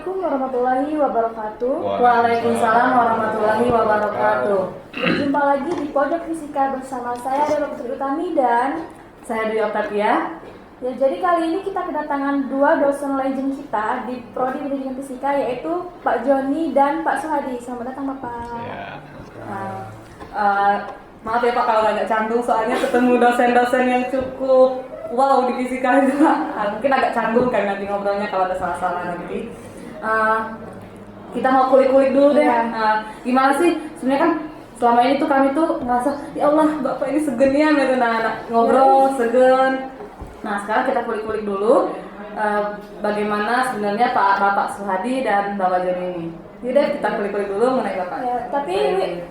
Assalamualaikum warahmatullahi wabarakatuh. Waalaikumsalam warahmatullahi wabarakatuh. Berjumpa lagi di Pojok Fisika bersama saya Dewa Putri Utami dan Saya Dwi Octavia. ya, jadi kali ini kita kedatangan dua dosen legend kita di Prodi Pendidikan Fisika, yaitu Pak Joni dan Pak Suhadi. Selamat datang Bapak. Ya. Maaf ya Pak kalau agak canggung, soalnya ketemu dosen-dosen yang cukup wow di fisika itu. Mungkin agak canggung kan nanti ngobrolnya kalau ada salah-salah nanti. Kita mau kulik-kulik dulu deh. Gimana sih sebenarnya kan selama ini tuh kami tuh ngerasa ya Allah Bapak ini segenian gitu, nah ngobrol segen. Nah sekarang kita kulik-kulik dulu bagaimana sebenarnya Bapak Suhadi dan Bapak Joni ini. Yaudah kita kulik-kulik dulu mengenai Bapak. Ya, tapi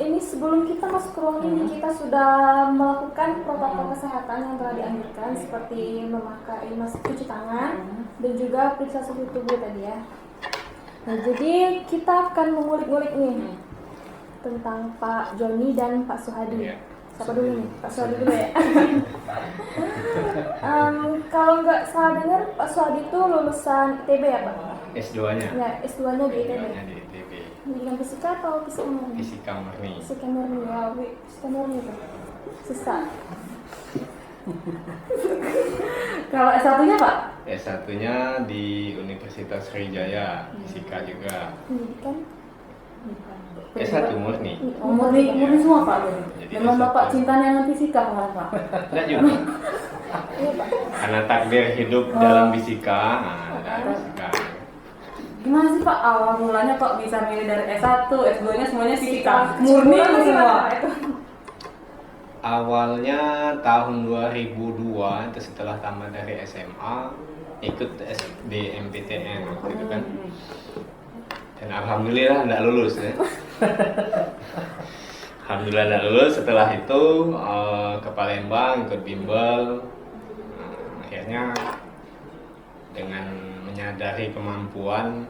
ini sebelum kita masuk ke ruang ini, kita sudah melakukan protokol kesehatan yang telah dianjurkan, seperti memakai masker, cuci tangan, dan juga periksa suhu tubuh tadi ya. Nah, jadi kita akan mengulik-ngulik nih tentang Pak Joni dan Pak Suhadi. Siapa dulu nih? Pak Suhadi dulu ya. Kalau nggak salah dengar, Pak Suhadi itu lulusan ITB ya Pak? S2-nya. Ya, S2-nya di ITB. Di ITB. Pendidikan fisika atau fisika murni? Fisika murni. Fisika murni, ya, fisika murni tuh susah. Kalau S1-nya Pak? S1-nya di Universitas Sriwijaya, fisika juga. Pendidikan S1 murni. Murni semua Pak. Jadi Memang S1. Bapak cinta dengan fisika kemarin Pak. Enggak juga. Iya Pak. Karena takdir hidup dalam fisika. Nah, dalam fisika. Gimana sih Pak awal mulanya kok bisa milih dari S1, S2-nya semuanya fisika? Murni semua. Awalnya tahun 2002 itu setelah tamat dari SMA ikut SBMPTN waktu itu kan. Dan alhamdulillah enggak lulus ya. Alhamdulillah enggak lulus. Setelah itu ke Palembang ikut bimbel. Akhirnya dengan menyadari kemampuan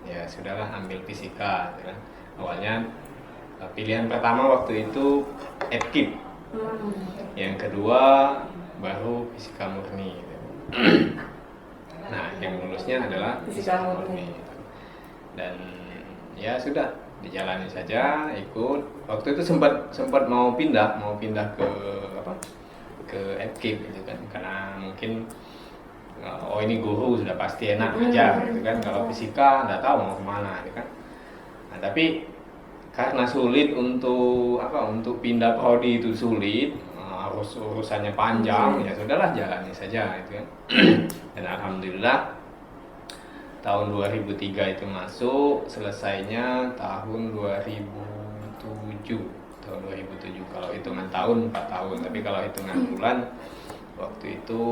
ya sudahlah ambil fisika ya. Awalnya pilihan pertama waktu itu EPKIP, yang kedua baru fisika murni gitu. Nah yang lulusnya adalah fisika murni dan ya sudah dijalani saja ikut. Waktu itu sempat mau pindah ke EPKIP gitu kan, karena mungkin oh ini guru sudah pasti enak aja gitu kan, kalau fisika nggak tahu mau kemana gitu kan. Nah tapi karena sulit untuk pindah prodi itu sulit, harus urusannya panjang, ya sudahlah jalani saja gitu kan. Dan alhamdulillah tahun 2003 itu masuk, selesainya tahun 2007 kalau hitungan tahun 4 tahun, tapi kalau hitungan bulan waktu itu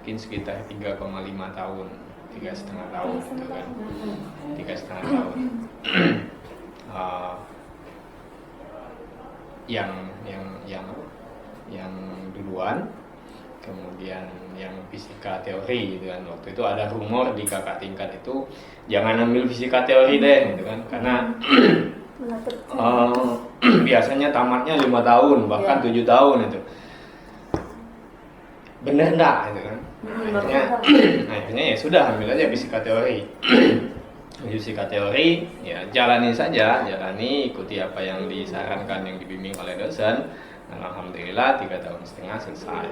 mungkin sekitar 3,5 tahun, 3,5 tahun gitu kan, 3,5 tahun. Yang duluan, kemudian yang fisika teori gitu kan. Waktu itu ada rumor di kakak tingkat itu jangan ambil fisika teori deh gitu kan, karena biasanya tamatnya 5 tahun bahkan 7 tahun itu. Bener enggak gitu kan. Akhirnya ya sudah ambil aja fisika teori. Fisika teori ya jalani ikuti apa yang disarankan, yang dibimbing oleh dosen. Dan alhamdulillah 3,5 tahun selesai.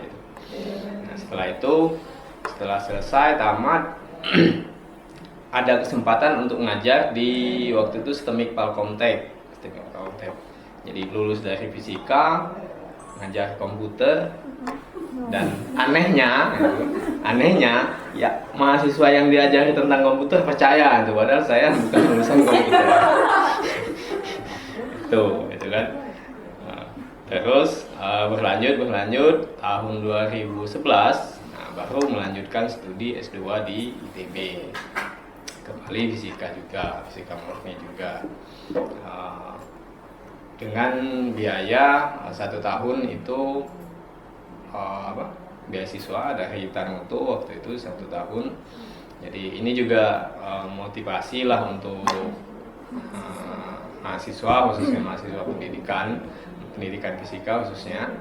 Nah setelah selesai tamat ada kesempatan untuk ngajar di waktu itu STEMIK Palkomtech. Jadi lulus dari fisika ngajar komputer. Dan anehnya ya mahasiswa yang diajari tentang komputer percaya itu, padahal saya bukan lulusan komputer. itu kan. Terus berlanjut tahun 2011 baru melanjutkan studi S2 di ITB. Kembali fisika murni juga. Dengan biaya 1 tahun itu beasiswa dari Tarmuto waktu itu 1 tahun. Jadi ini juga motivasi lah untuk mahasiswa, khususnya mahasiswa pendidikan fisika khususnya.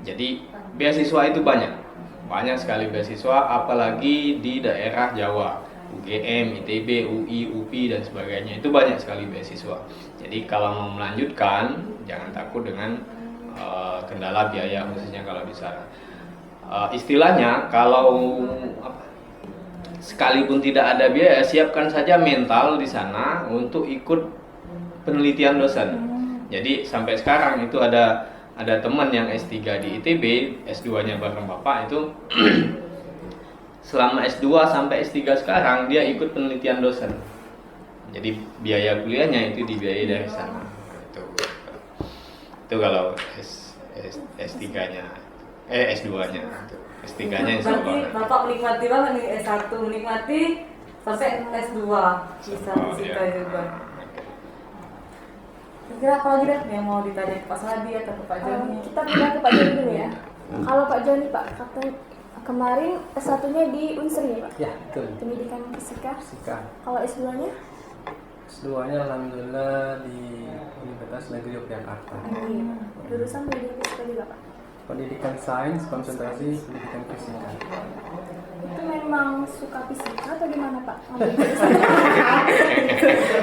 Jadi beasiswa itu banyak sekali beasiswa, apalagi di daerah Jawa. UGM, ITB, UI, UPI dan sebagainya. Itu banyak sekali beasiswa. Jadi kalau mau melanjutkan jangan takut dengan kendala biaya khususnya kalau di sana. Istilahnya kalau sekalipun tidak ada biaya, siapkan saja mental di sana untuk ikut penelitian dosen. Jadi sampai sekarang itu ada teman yang S3 di ITB, S2-nya bareng Bapak itu selama S2 sampai S3 sekarang dia ikut penelitian dosen. Jadi biaya kuliahnya itu dibiayai dari sana. Itu kalau S3-nya, S2-nya. S3-nya insya Berarti Allah. Bapak menikmati banget nih S1, menikmati sampai S2 bisa fisika juga. Kira apa lagi deh yang mau ditanya ke Pak Sladi atau ke Pak Joni? Kita pindah ke Pak Joni dulu ya. Kalau Pak Joni Pak, kemarin S1-nya di Unsri ya Pak? Ya, betul. Pendidikan fisika. Fisika. Kalau S2-nya? S2-nya alhamdulillah di Universitas Negeri Yogyakarta. Jurusan pendidikan fisika juga Pak? Pendidikan sains, konsentrasi pendidikan fisika. Itu memang suka fisika atau gimana Pak?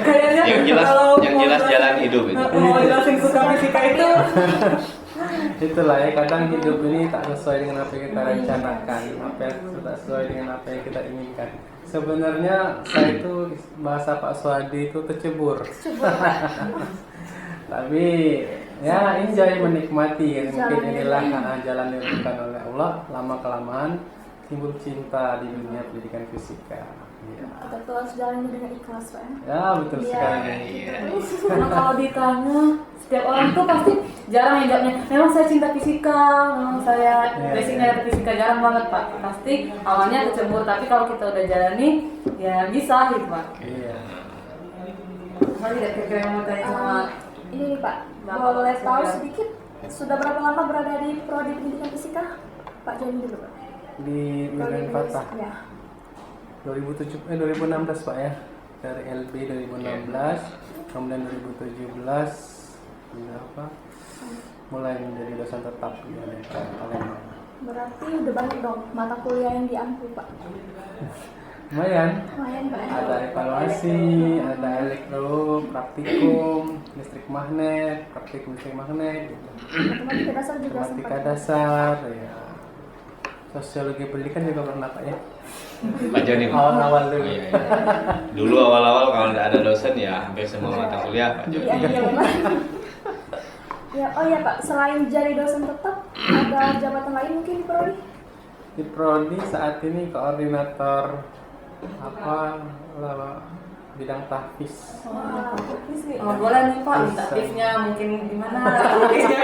Kayaknya yang jelas jalan hidup itu. Mau jelasin suka fisika itu. Itulah ya, kadang hidup ini tak sesuai dengan apa yang kita rencanakan, apa yang tak sesuai dengan apa yang kita inginkan. Sebenarnya saya itu bahasa Pak Swadi itu tercebur. Tapi ya enjoy, menikmati ya. Mungkin inilah jalan yang diberikan oleh Allah. Lama kelamaan timbul cinta di dunia pendidikan fisika. Ya, Kita tuh harus jalani dengan ikhlas Pak. ya betul Iya. sekali. Karena kalau ditanya setiap orang tuh pasti jarang yang jawabnya memang saya cinta fisika, memang saya basicnya dari fisika, jarang banget Pak. Pasti awalnya kecebur, tapi kalau kita udah jalani ya bisa gitu Pak. Iya. Mari deh kira-kira yang mau tanya sama Ini nih Pak, Bapak boleh tahu Surya. sedikit sudah berapa lama berada di prodi pendidikan fisika? Pak Joni dulu Pak. Di Medan Fatah Ya. 2016 Pak ya, dari LB 2016, kemudian 2017 apa mulai menjadi dosen tetap di Palembang. Berarti udah banyak dong mata kuliah yang diampu Pak. Lumayan, Lumayan Pak. ada evaluasi, ada elektro, praktikum, listrik magnet, praktikum listrik magnet, gitu. Matematika dasar juga Matematika sempat. dasar, ya. Sosiologi pendidikan juga pernah Pak ya. Pak Joni. Awal-awal dulu. Oh, iya, iya. Dulu awal-awal kalau tidak ada dosen ya hampir semua mata kuliah Pak Joni. Iya benar. Ya, oh ya Pak, selain jadi dosen tetap, ada jabatan lain mungkin di prodi? Di prodi saat ini koordinator apa bidang tahfiz. Oh, boleh nih Pak, minta tipsnya mungkin gimana? Tipsnya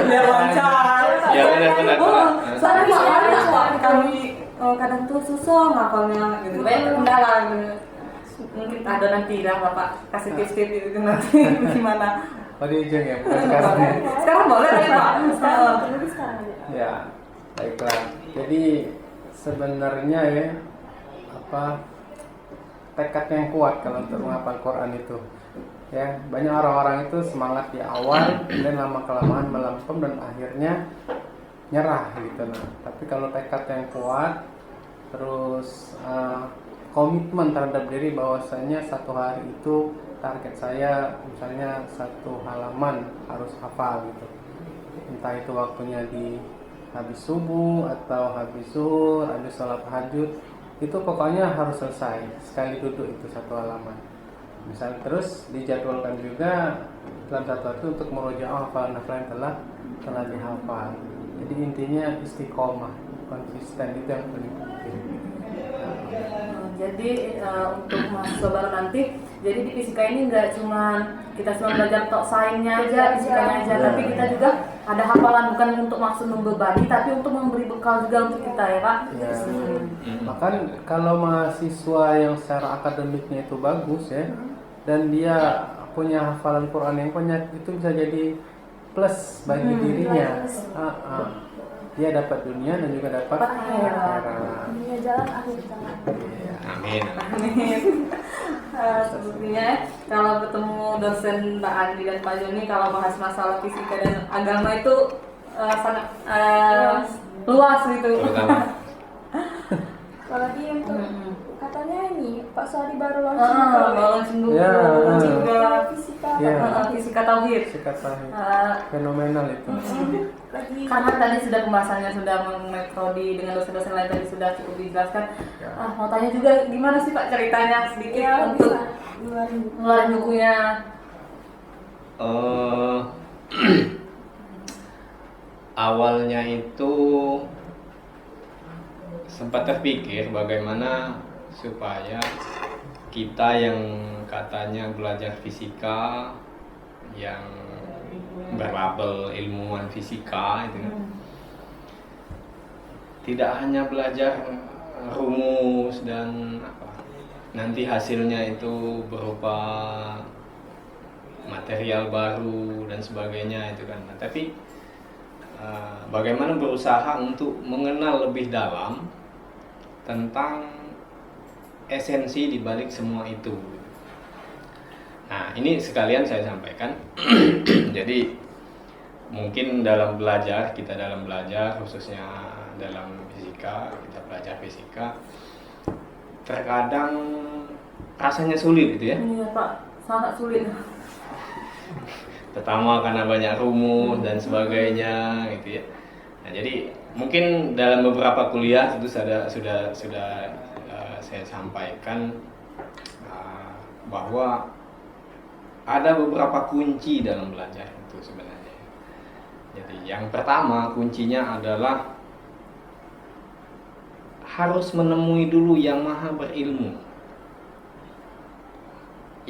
biar lancar. Ya benar-benar. Oh, soalnya Pak, ada Pak, kami kadang tuh susah ngapalnya gitu, banyak kendala gitu. Mungkin ada nanti lah Bapak kasih tips-tips itu nanti gimana? Oh di ujung ya, bukan sekarang ya. Sekarang boleh ya Pak? Jadi sekarang aja. Ya, baiklah. Jadi sebenarnya ya apa tekad yang kuat kalau untuk menghafal Quran itu. Ya, banyak orang-orang itu semangat di awal, kemudian lama kelamaan melempem dan akhirnya nyerah gitu. Nah, tapi kalau tekad yang kuat, terus komitmen terhadap diri bahwasanya satu hari itu target saya misalnya satu halaman harus hafal gitu. Entah itu waktunya di habis subuh atau habis zuhur, habis sholat tahajud, itu pokoknya harus selesai sekali duduk itu satu halaman. Misal terus dijadwalkan juga dalam satu waktu untuk merujaah hafalan-hafalan yang telah dihafal. Jadi intinya istiqomah, konsisten, itu yang paling penting. Jadi untuk mahasiswa baru nanti, jadi di fisika ini nggak cuma kita cuma belajar tok sainnya aja, fisikanya aja, tapi kita juga ada hafalan, bukan untuk maksud membebani, tapi untuk memberi bekal juga untuk kita ya Pak. Ya. Bahkan kalau mahasiswa yang secara akademiknya itu bagus ya, dan dia punya hafalan Quran yang banyak, itu bisa jadi plus bagi dirinya. Dia dapat dunia dan juga dapat akhirat. Dunia jalan, akhir jalan. Amin. Sepertinya kalau ketemu dosen Mbak Andi dan Pak Joni, kalau bahas masalah fisika dan agama itu sangat luas gitu. Terutama Apalagi untuk kata katanya ini Pak Suhadi baru launching juga. launching buku Ya. juga Fisika. Ya. fisika tauhid. Kata Eh, fenomenal itu. Lagi. Karena tadi sudah pembahasannya sudah mengenai prodi dengan dosen-dosen lain tadi sudah cukup dijelaskan. Ya. Mau tanya juga gimana sih Pak ceritanya sedikit Ya, untuk bisa ngeluarin buku. ngeluarin bukunya. Awalnya itu sempat terpikir bagaimana supaya kita yang katanya belajar fisika, yang berlabel ilmuwan fisika itu kan, tidak hanya belajar rumus dan apa, nanti hasilnya itu berupa material baru dan sebagainya itu kan. Nah, tapi bagaimana berusaha untuk mengenal lebih dalam tentang esensi di balik semua itu. Nah, ini sekalian saya sampaikan. Jadi mungkin dalam belajar, kita dalam belajar khususnya dalam fisika, kita belajar fisika terkadang rasanya sulit gitu ya. Iya Pak, sangat sulit. Pertama karena banyak rumus dan sebagainya gitu ya. Nah, jadi mungkin dalam beberapa kuliah itu sudah saya sampaikan bahwa ada beberapa kunci dalam belajar itu sebenarnya. Jadi yang pertama kuncinya adalah harus menemui dulu yang maha berilmu.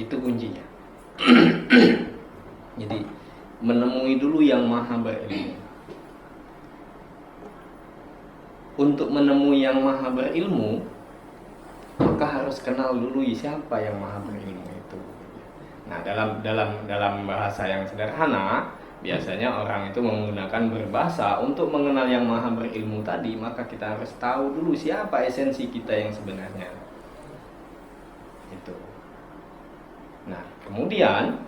Itu kuncinya. Jadi menemui dulu yang maha berilmu. Untuk menemui yang maha berilmu, maka harus kenal dulu siapa yang maha berilmu itu. Nah, dalam bahasa yang sederhana, biasanya orang itu menggunakan berbahasa untuk mengenal yang maha berilmu tadi, maka kita harus tahu dulu siapa esensi kita yang sebenarnya. Itu. Nah, kemudian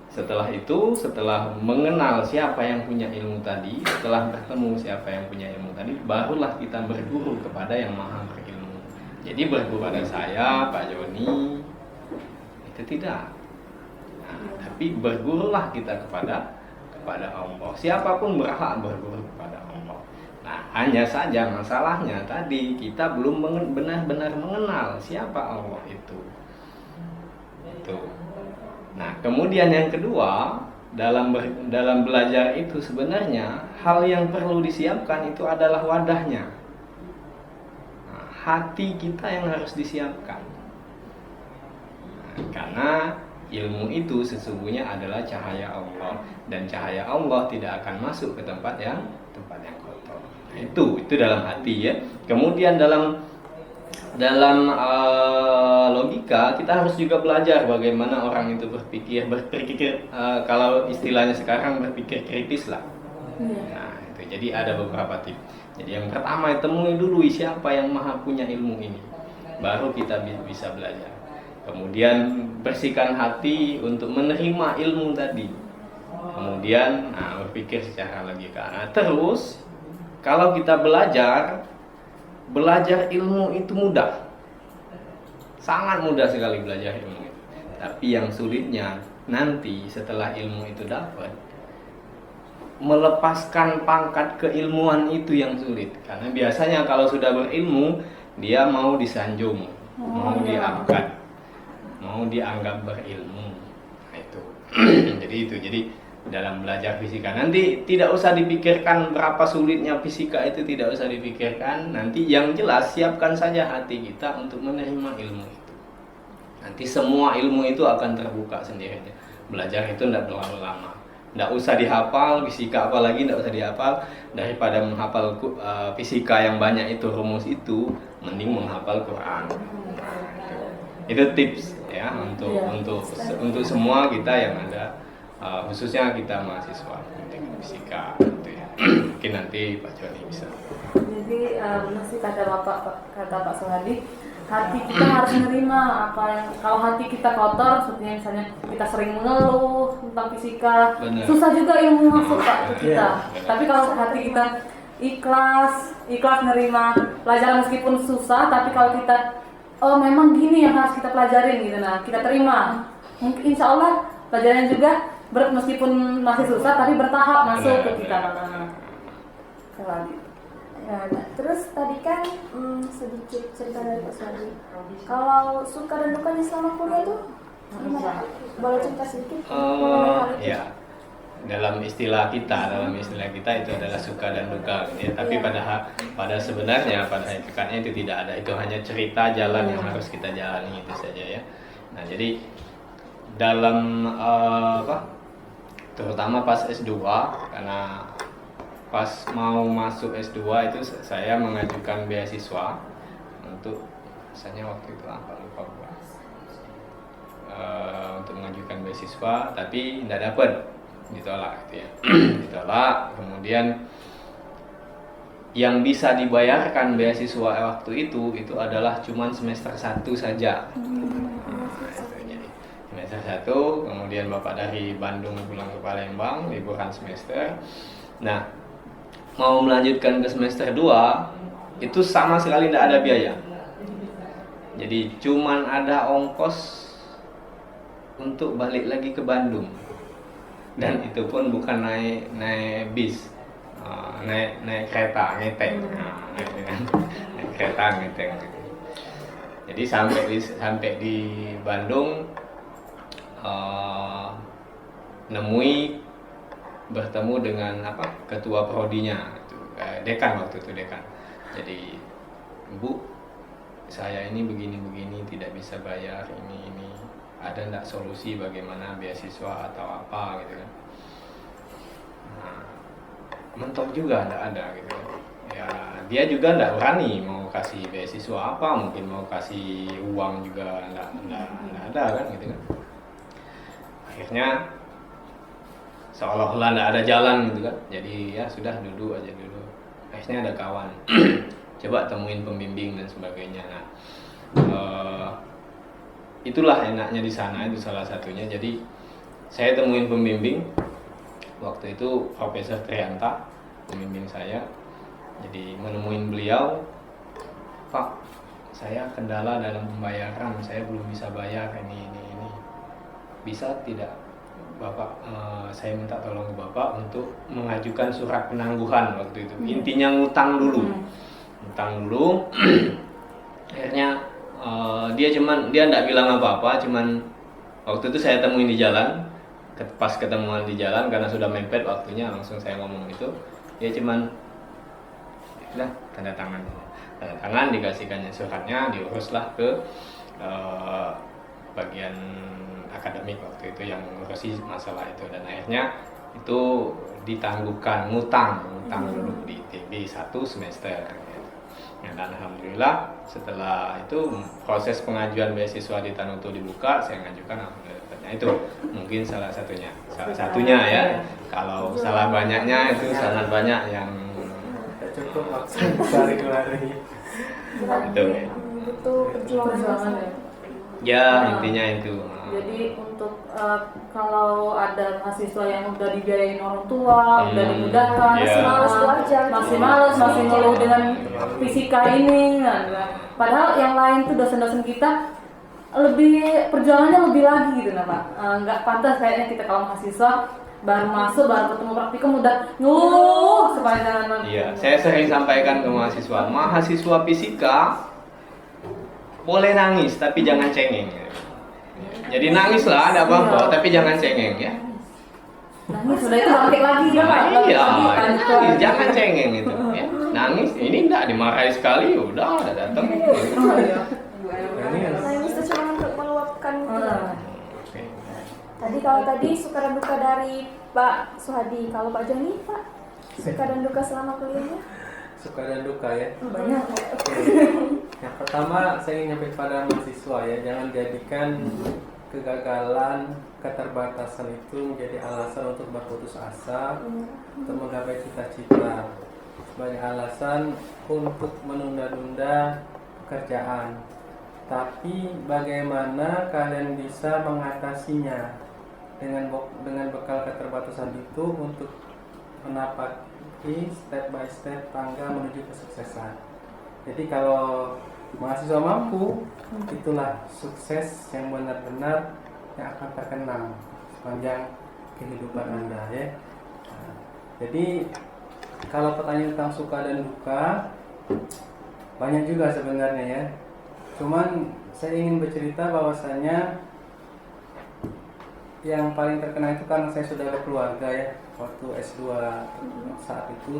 setelah itu, setelah mengenal siapa yang punya ilmu tadi, setelah bertemu siapa yang punya ilmu tadi, barulah kita berguru kepada yang maha berilmu. Jadi berguru pada saya, Pak Joni, itu tidak. Nah, tapi bergurulah kita kepada Allah. Siapapun berhak berguru kepada Allah. Nah, hanya saja masalahnya tadi kita belum benar-benar mengenal siapa Allah itu. Itu. Nah, kemudian yang kedua, dalam belajar itu sebenarnya hal yang perlu disiapkan itu adalah wadahnya. Nah, hati kita yang harus disiapkan. Nah, karena ilmu itu sesungguhnya adalah cahaya Allah, dan cahaya Allah tidak akan masuk ke tempat yang kotor. Nah, itu dalam hati ya. Kemudian dalam logika kita harus juga belajar bagaimana orang itu berpikir kalau istilahnya sekarang berpikir kritis lah. Nah, itu jadi ada beberapa tips. Jadi yang pertama, temui dulu siapa yang maha punya ilmu ini, baru kita bisa belajar. Kemudian bersihkan hati untuk menerima ilmu tadi. Kemudian berpikir secara logika. Nah, terus kalau kita belajar ilmu itu mudah, sangat mudah sekali belajar ilmu itu. Tapi yang sulitnya nanti setelah ilmu itu dapat, melepaskan pangkat keilmuan itu yang sulit. Karena biasanya kalau sudah berilmu, dia mau disanjung, mau diangkat, mau dianggap berilmu. Nah, itu. Jadi dalam belajar fisika nanti tidak usah dipikirkan berapa sulitnya fisika itu, tidak usah dipikirkan. Nanti yang jelas siapkan saja hati kita untuk menerima ilmu itu. Nanti semua ilmu itu akan terbuka sendirinya. Belajar itu tidak terlalu lama, tidak usah dihafal fisika, apalagi tidak usah dihafal. Daripada menghafal fisika yang banyak itu rumus itu, mending menghafal Quran. Itu tips ya untuk semua kita yang ada. Khususnya kita mahasiswa teknik fisika gitu ya. Mungkin nanti Pak Joni bisa. Jadi benar sih kata Pak Suhadi, hati kita harus menerima apa yang, kalau hati kita kotor, seperti misalnya kita sering mengeluh tentang fisika, Benar. susah juga ilmu masuk Pak ke kita. Benar. Tapi kalau hati kita ikhlas menerima pelajaran meskipun susah, tapi kalau kita oh memang gini yang harus kita pelajarin gitu, nah kita terima. Mungkin insya Allah pelajaran juga meskipun masih susah tapi bertahap masuk ke kita. Ya, nah, terus tadi kan sedikit cerita dari Pak Suhadi. Kalau suka dan dukanya selama kuliah tuh gimana? Boleh cerita sedikit mengenai hal itu? Ya, dalam istilah kita itu adalah suka dan duka gitu ya. Tapi pada sebenarnya pada hakikatnya itu tidak ada. Itu hanya cerita jalan yang harus kita jalani itu saja ya. Nah, jadi dalam terutama pas S2, karena pas mau masuk S2 itu saya mengajukan beasiswa untuk, misalnya waktu itu apa lupa gua, untuk mengajukan beasiswa tapi tidak dapat, ditolak gitu ya. Ditolak. Kemudian yang bisa dibayarkan beasiswa waktu itu adalah cuman semester 1 saja. Semester 1, kemudian Bapak dari Bandung pulang ke Palembang, liburan semester. Nah, mau melanjutkan ke semester 2 itu sama sekali tidak ada biaya. Jadi cuman ada ongkos untuk balik lagi ke Bandung. Dan itu pun bukan naik bis, naik kereta ngeteng. Naik kereta ngeteng. Jadi sampai di Bandung, bertemu dengan ketua prodinya, dekan waktu itu dekan. Jadi, Bu, saya ini begini tidak bisa bayar ini. Ada enggak solusi bagaimana beasiswa atau apa gitu kan? Nah, mentok juga enggak ada gitu. Ya, dia juga enggak berani mau kasih beasiswa apa, mungkin mau kasih uang juga enggak ada kan gitu kan. Akhirnya seolah-olah enggak ada jalan gitu kan. Jadi ya sudah duduk aja dulu. Akhirnya ada kawan. Coba temuin pembimbing dan sebagainya. Nah, itulah enaknya di sana, itu salah satunya. Jadi saya temuin pembimbing waktu itu, Profesor Trianta, pembimbing saya. Jadi menemuin beliau, Pak, saya kendala dalam pembayaran, saya belum bisa bayar ini. Bisa tidak Bapak, saya minta tolong ke Bapak untuk mengajukan surat penangguhan waktu itu. Intinya ngutang dulu. Akhirnya dia enggak bilang apa-apa, cuman waktu itu saya temuin di jalan, pas ketemuan di jalan karena sudah mepet waktunya, langsung saya ngomong itu. Dia cuman tanda tangan dikasihkannya suratnya, diuruslah ke bagian akademik waktu itu yang ngurusi masalah itu, dan akhirnya itu ditangguhkan, ngutang dulu di ITB 1 semester. Ya, dan alhamdulillah setelah itu proses pengajuan beasiswa di Tanutu dibuka, saya mengajukan, alhamdulillah. Itu mungkin salah satunya ya. Kalau salah banyaknya itu sangat banyak yang cukup waktu lari-lari. Betul ya. Butuh perjuangan ya. Ya, intinya itu. Jadi untuk kalau ada mahasiswa yang udah dibiayain orang tua, udah dimudahkan, masih males, masih ngeluh dengan fisika ini. Nah, padahal yang lain tuh dosen-dosen kita perjuangannya lebih lagi gitu, Pak. Nggak pantas kayaknya kita kalau mahasiswa baru masuk, baru ketemu praktikum udah ngeluh sepanjang. Iya, saya sering sampaikan ke mahasiswa fisika boleh nangis tapi jangan cengeng. Jadi nangislah, ada apa-apa, tapi jangan cengeng ya. Nangis sudah itu bangkit lagi ya Pak. Iya, nangis, jangan cengeng itu. Ya. Nangis, ini enggak dimarahi sekali, udah datang. Nangis itu cuma untuk meluapkan. Tadi suka dan duka dari Pak Suhadi. Kalau Pak Joni, Pak, suka dan duka selama kuliahnya? Suka dan duka ya. Banyak. Yang pertama saya ingin nyampe pada mahasiswa ya, jangan jadikan kegagalan, keterbatasan itu menjadi alasan untuk berputus asa, untuk menggapai cita-cita, sebagai alasan untuk menunda-nunda pekerjaan. Tapi bagaimana kalian bisa mengatasinya dengan bekal keterbatasan itu untuk menapaki step by step tangga menuju kesuksesan. Jadi kalau mahasiswa mampu, itulah sukses yang benar-benar yang akan terkenang sepanjang kehidupan Anda ya. Nah, jadi kalau pertanyaan tentang suka dan duka banyak juga sebenarnya ya. Cuman saya ingin bercerita bahwasanya yang paling terkenang itu karena saya sudah berkeluarga ya. Waktu S2 saat itu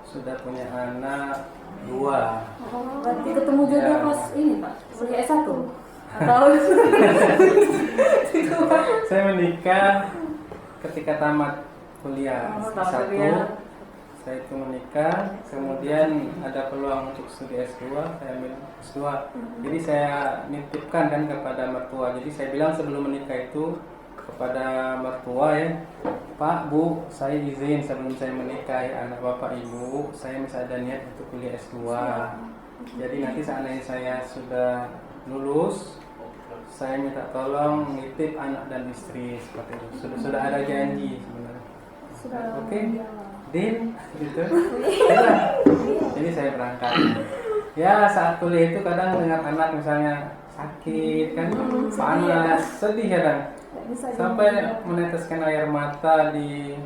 sudah punya anak 2. Berarti ketemu jodoh Ya. pas ini Pak, kuliah S1 atau Saya menikah ketika tamat kuliah Oh, tamat S1. kuliah. Saya itu menikah, kemudian ada peluang untuk studi S2, saya ambil S2. Jadi saya nitipkan kan kepada mertua. Jadi saya bilang sebelum menikah itu kepada mertua ya, Pak, Bu, saya izin sebelum saya menikahi anak Bapak Ibu, saya masih ada niat untuk kuliah S2. Jadi nanti seandainya saya sudah lulus, saya minta tolong nitip anak dan istri seperti itu. Sudah ada janji sebenarnya. Sudah. Oke, Din, gitu. Ya. Jadi saya berangkat. Ya saat kuliah itu kadang dengar anak misalnya sakit kan, panas, sedih kadang. Nggak bisa Sampai meneteskan air mata di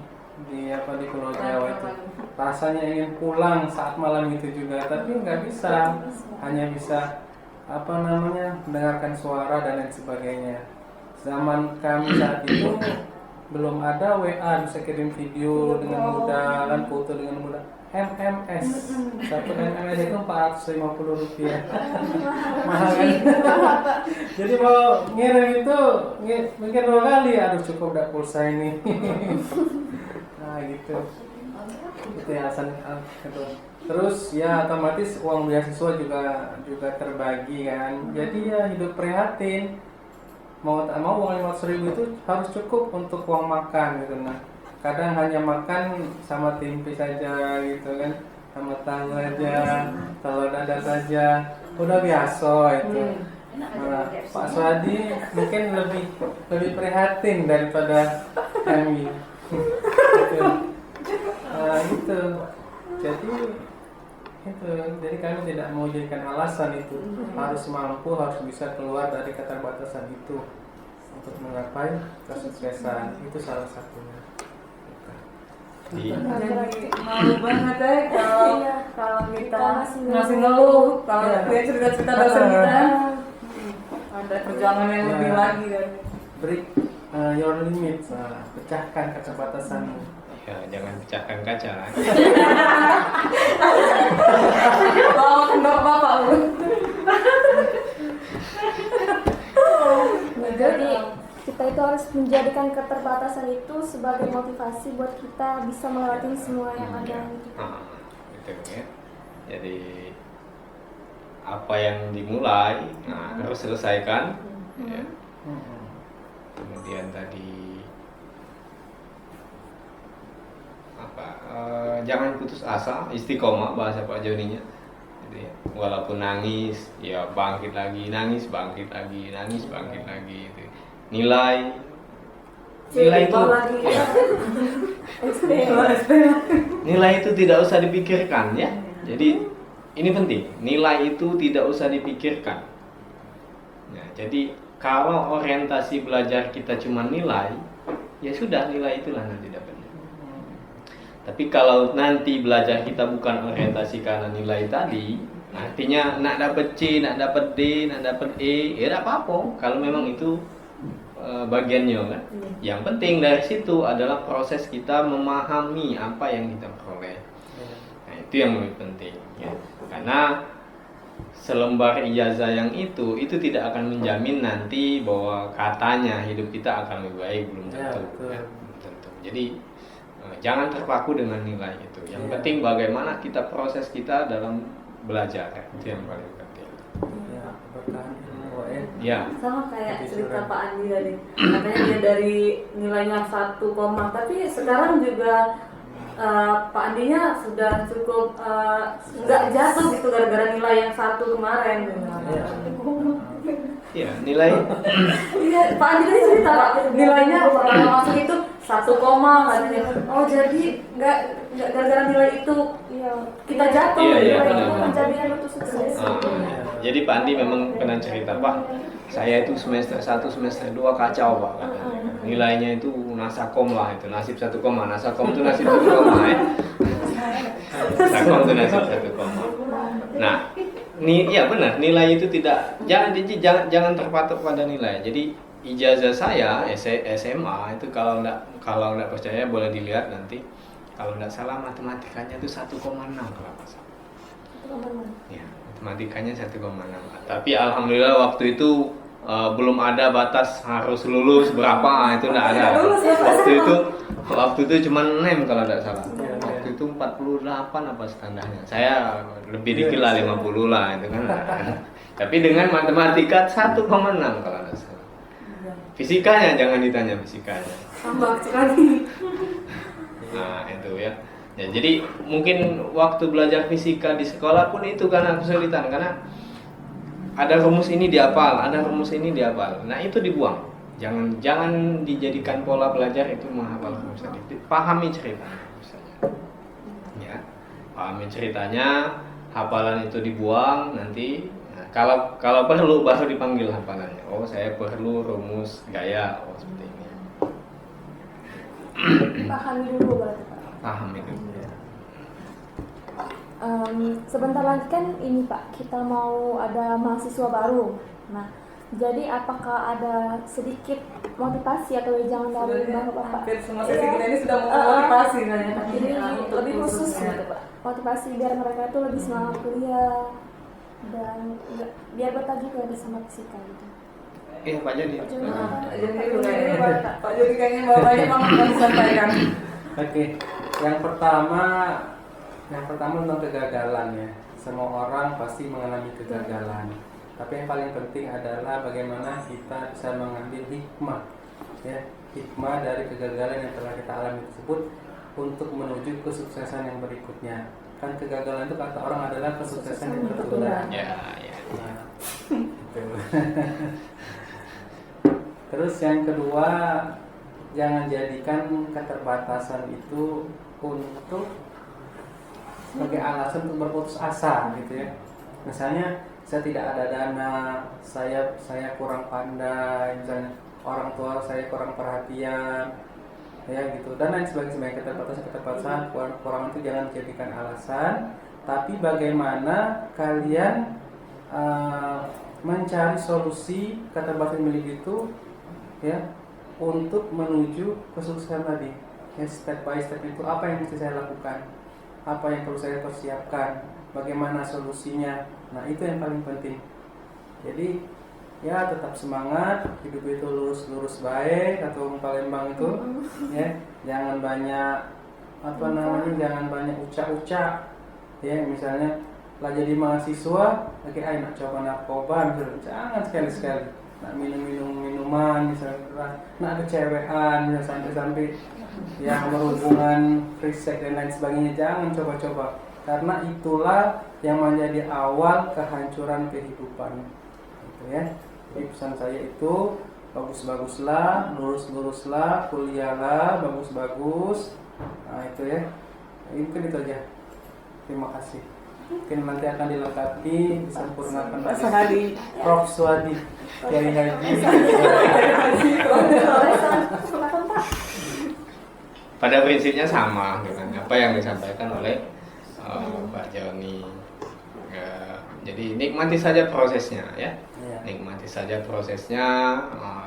Pulau Jawa itu. Rasanya ingin pulang saat malam itu juga, tapi nggak bisa. Hanya bisa mendengarkan suara dan lain sebagainya. Zaman kami saat itu belum ada WA bisa kirim video dengan mudah dan foto dengan mudah. MMS satu MMS itu 450 rupiah. Mahal kan? Jadi mau ngirim itu mungkin 2 kali, aduh cukup gak pulsa ini. Nah gitu. Itu ya alasan itu. Terus ya otomatis uang beasiswa juga terbagi kan. Jadi ya hidup prihatin. Mau tak mau uang 500.000 itu harus cukup untuk uang makan gitu. Nah kadang hanya makan sama tempe saja gitu kan, sama tahu aja, telur dadar saja, udah biasa itu. Nah, Pak Swadi mungkin lebih prihatin daripada kami. Gitu. Nah, gitu. Jadi kami tidak mau jadikan alasan itu. Harus mampu, harus bisa keluar dari keterbatasan itu untuk menggapai kesuksesan. Itu salah satunya. Iya. jadi malu banget ya kalau Iya. kalau kita Kita masih ngasih ngeluh, kalau Iya. dia cerita-cerita dosen kita ada perjuangan yang lebih Iya. lagi kan. Break your limit, pecahkan keterbatasanmu. Ya, jangan pecahkan kaca. Bawa kendor bapak lu. Jadi kita itu harus menjadikan keterbatasan itu sebagai motivasi buat kita bisa melewati semua yang ada gitu. Gitu ya. Jadi apa yang dimulai, harus selesaikan. Ya. Kemudian tadi jangan putus asa, istiqomah bahasa Pak Joninya. Gitu ya. Walaupun nangis, ya bangkit lagi, nangis bangkit lagi, nangis bangkit lagi. Gitu. Nilai itu ya. Nilai itu tidak usah dipikirkan ya. Jadi ini penting, nilai itu tidak usah dipikirkan. Nah, jadi kalau orientasi belajar kita cuma nilai, ya sudah nilai itulah nanti dapatnya. Tapi kalau nanti belajar kita bukan orientasi karena nilai tadi, artinya nak dapat C, nak dapat D, nak dapat E, ya tidak apa-apa. Kalau memang itu bagiannya kan. Yang penting dari situ adalah proses kita memahami apa yang kita peroleh. Nah, itu yang lebih penting ya. Karena selembar ijazah yang itu tidak akan menjamin nanti bahwa katanya hidup kita akan lebih baik, belum tentu. Ya, betul. Ya, belum tentu. Jadi jangan terpaku dengan nilai itu. Yang Ya. penting bagaimana kita proses kita dalam belajar. Itu yang paling penting. Ya, bertahan ilmu ya. Ya. Sama kayak cerita Pak Andi tadi, katanya dia dari nilainya 1, tapi sekarang juga Pak Andinya sudah cukup nggak jatuh gitu gara-gara nilai yang 1 kemarin. Iya. Ya, nilai Iya, Pak Andi tadi cerita Pak, nilainya masuk itu 1 koma katanya. Oh jadi nggak gara-gara nilai itu Iya. kita jatuh. Iya, Nilai itu benar. menjadikan untuk sukses. Jadi Pak Andi memang pernah cerita, Pak, saya itu semester 1, semester 2 kacau Pak katanya. Nilainya itu nasakom lah, itu nasib 1 koma. Nasakom itu nasib 1 koma ya. Nasakom itu nasib 1 koma. Nah, iya benar, nilai itu jangan terpatok pada nilai. Jadi ijazah saya SMA itu kalau nggak percaya boleh dilihat nanti. Kalau nggak salah matematikanya itu 1,6 kalau nggak salah. Ya, matematikanya 1,6. Tapi alhamdulillah waktu itu belum ada batas harus lulus berapa, itu nggak ada. Waktu itu cuma 6 kalau nggak salah. Waktu itu 48 apa standarnya. Saya lebih dikit lah 50 lah itu kan. Tapi dengan matematika 1,6 kalau nggak salah. Fisikanya jangan ditanya fisikanya. Tambah sekali. Nah itu ya. Ya, jadi mungkin waktu belajar fisika di sekolah pun itu karena kesulitan karena ada rumus ini dihafal, ada rumus ini dihafal. Nah itu dibuang. Jangan dijadikan pola belajar itu menghafal rumus tadi. Pahami ceritanya. Ya, pahami ceritanya, hafalan itu dibuang nanti. Nah, kalau perlu baru dipanggil hafalannya. Oh saya perlu rumus gaya. Oh seperti ini. Pahami dulu berarti Pak. Paham itu. Sebentar lagi kan ini Pak, kita mau ada mahasiswa baru. Nah, jadi apakah ada sedikit motivasi atau jangan dari Bapak? Hampir semua sesi kita ini sudah memotivasi kayaknya. Jadi lebih khusus gitu Pak, motivasi biar mereka itu lebih semangat kuliah dan biar betah juga bersama fisika gitu. Iya Pak Jadi. Pak Jody kayaknya bawa banyak banget yang disampaikan. Oke, yang pertama tentang kegagalan ya. Semua orang pasti mengalami kegagalan. Tapi yang paling penting adalah bagaimana kita bisa mengambil hikmah, ya, hikmah dari kegagalan yang telah kita alami tersebut untuk menuju kesuksesan yang berikutnya. Kan kegagalan itu kata orang adalah kesuksesan yang tertunda. Ya. Nah, gitu. Terus yang kedua, jangan jadikan keterbatasan itu untuk sebagai alasan untuk berputus asa gitu ya. Misalnya saya tidak ada dana, saya kurang pandai, misalnya orang tua saya kurang perhatian, ya gitu, dan lain sebagainya. Keterbatasan kurang itu jangan jadikan alasan, tapi bagaimana kalian mencari solusi keterbatasan milik itu, ya, untuk menuju kesuksesan tadi. Ya, step by step itu apa yang mesti saya lakukan, apa yang perlu saya persiapkan, bagaimana solusinya. Nah itu yang paling penting. Jadi ya tetap semangat, hidup itu lurus baik, atau Palembang itu ya, jangan banyak jangan banyak ucap-ucap ya. Misalnya lah jadi mahasiswa lagi nak coba narkoba, jangan sekali-sekali. Nak minuman misalnya, nak kecewean misalnya, sampai yang berhubungan free sex dan lain sebagainya, jangan coba-coba, karena itulah yang menjadi awal kehancuran kehidupan gitu ya. Jadi pesan saya itu bagus-baguslah, lurus-luruslah, kuliahlah bagus-bagus. Nah itu ya, mungkin itu aja. Terima kasih. Mungkin nanti akan dilengkapi, disempurnakan oleh Prof. Swadi Kiai Haji. Pada prinsipnya sama dengan apa yang disampaikan oleh Pak Joni. Jadi nikmati saja prosesnya ya. Nikmati saja prosesnya.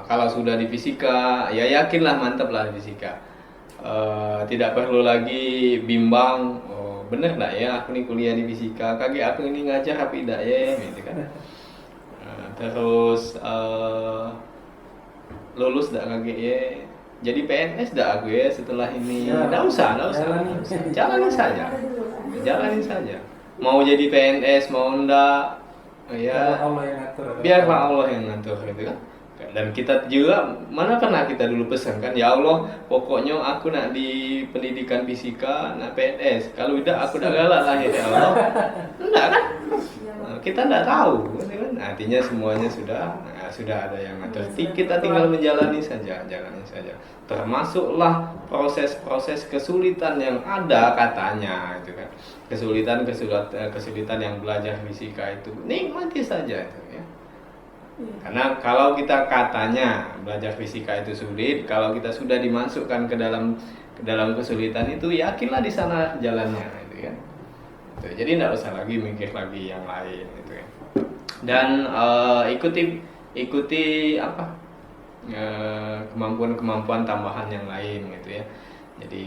Kalau sudah di fisika, ya yakinlah, mantaplah di fisika. Tidak perlu lagi bimbang. Oh, bener nggak ya aku nih kuliah di fisika? Kaki aku ini ngajar tapi tidak ya, gitu kan. Terus lulus nggak kaki ya? Jadi PNS dah aku ya setelah ini. Nggak usah. Jalanin saja. Mau jadi PNS mau enggak, ya biarlah Allah yang ngatur gitu kan. Dan kita juga mana pernah kita dulu pesan kan, ya Allah pokoknya aku nak di pendidikan fisika, nak PNS. Kalau tidak aku dah galak lah ya Allah. Enggak kan? Kita enggak tahu kan. Artinya semuanya sudah sudah ada yang ngatur. Kita tinggal menjalani saja, jalani saja. Termasuklah proses-proses kesulitan yang ada katanya, itu kan. Kesulitan yang belajar fisika itu nikmati saja itu ya. Karena kalau kita katanya belajar fisika itu sulit, kalau kita sudah dimasukkan ke dalam kesulitan itu, yakinlah di sana jalannya, gitu kan. Jadi tidak usah lagi mikir lagi yang lain, gitu kan. Dan ikuti apa kemampuan tambahan yang lain, gitu ya. Jadi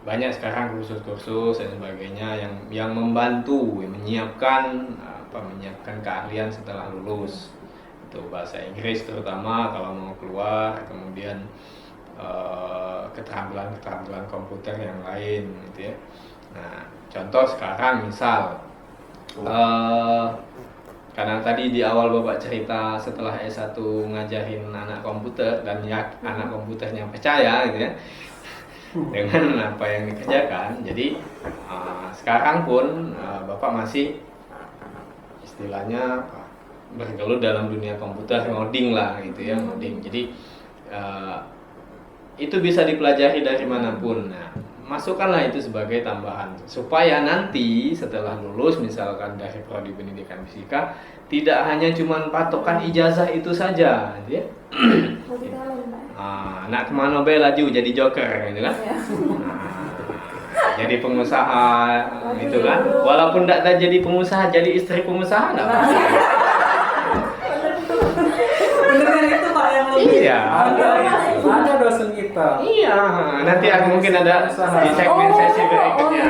banyak sekarang kursus-kursus dan sebagainya yang membantu menyiapkan keahlian setelah lulus. Itu bahasa Inggris terutama kalau mau keluar, kemudian keterampilan komputer yang lain, gitu ya. Nah, contoh sekarang misal karena tadi di awal Bapak cerita setelah S1 ngajarin anak komputer dan anak komputernya percaya, gitu ya, dengan apa yang dikerjakan. Jadi sekarang pun Bapak masih istilahnya bergelut dalam dunia komputer, ngoding lah, gitu ya, ngoding. Jadi itu bisa dipelajari dari manapun. Nah, masukkanlah itu sebagai tambahan supaya nanti setelah lulus misalkan dari prodi pendidikan fisika tidak hanya cuma patokan ijazah itu saja, gitu ya. Nak kemana be laju jadi joker, gitu kan. Jadi pengusaha, itu kan. Walaupun tidak jadi pengusaha, jadi istri pengusaha nggak apa-apa. Beneran itu Pak yang lebih. Iya. Ada dosen kita. Iya, nanti aku mungkin ada di segmen sesi berikutnya.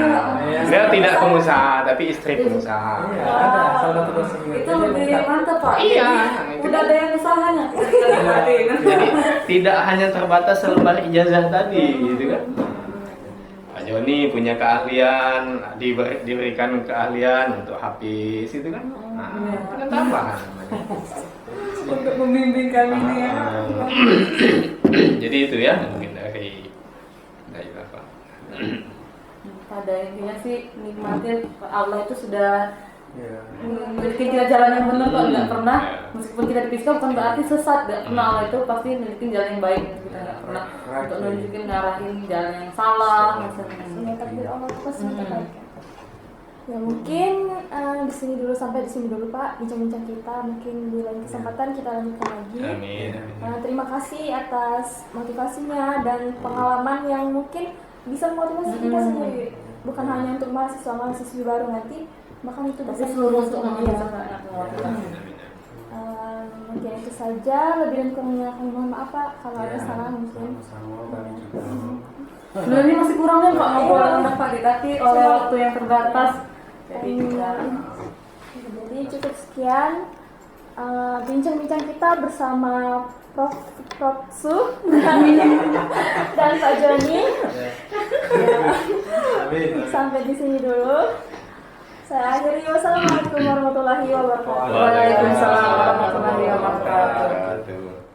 Beliau tidak pengusaha, tapi istri pengusaha. Iya, ada salah satu dosen kita. Itu lebih mantap Pak. Iya. Udah ada yang usahanya. Jadi tidak hanya terbatas selembar ijazah tadi, gitu kan. Pak Joni punya keahlian, diberikan keahlian untuk hafiz, itu kan. Ada tambahan. Untuk membimbing kami ini ya. Jadi itu ya mungkin dari Bapak. Pada intinya sih nikmatin Allah itu sudah Iya. memiliki kita jalan yang benar kok, nggak pernah meskipun kita dipisah bukan berarti sesat, nggak pernah. Allah itu pasti memiliki jalan yang baik, kita nggak pernah untuk nunjukin ngarahin jalan yang salah. Semua takdir Allah itu pasti terbaik. Ya mungkin di sini dulu, sampai di sini dulu Pak bincang-bincang kita. Mungkin di lain kesempatan kita lanjutkan lagi. Amin. Terima kasih atas motivasinya dan pengalaman yang mungkin bisa memotivasi kita sendiri, bukan hanya untuk mahasiswa baru nanti, bahkan itu Tapi bisa seluruh untuk memotivasi. memotivasi. Mungkin itu saja, lebih dan kurangnya kami mohon maaf Pak kalau ada salah mungkin. Sama kami juga. Sebenarnya masih kurang nih Pak ngobrol sama Pak, tapi oleh waktu yang terbatas. Jadi cukup sekian bincang-bincang kita bersama Prof. Su dan Pak Joni. Sampai di sini dulu. Saya akhiri. Wassalamualaikum warahmatullahi wabarakatuh. Waalaikumsalam warahmatullahi wabarakatuh.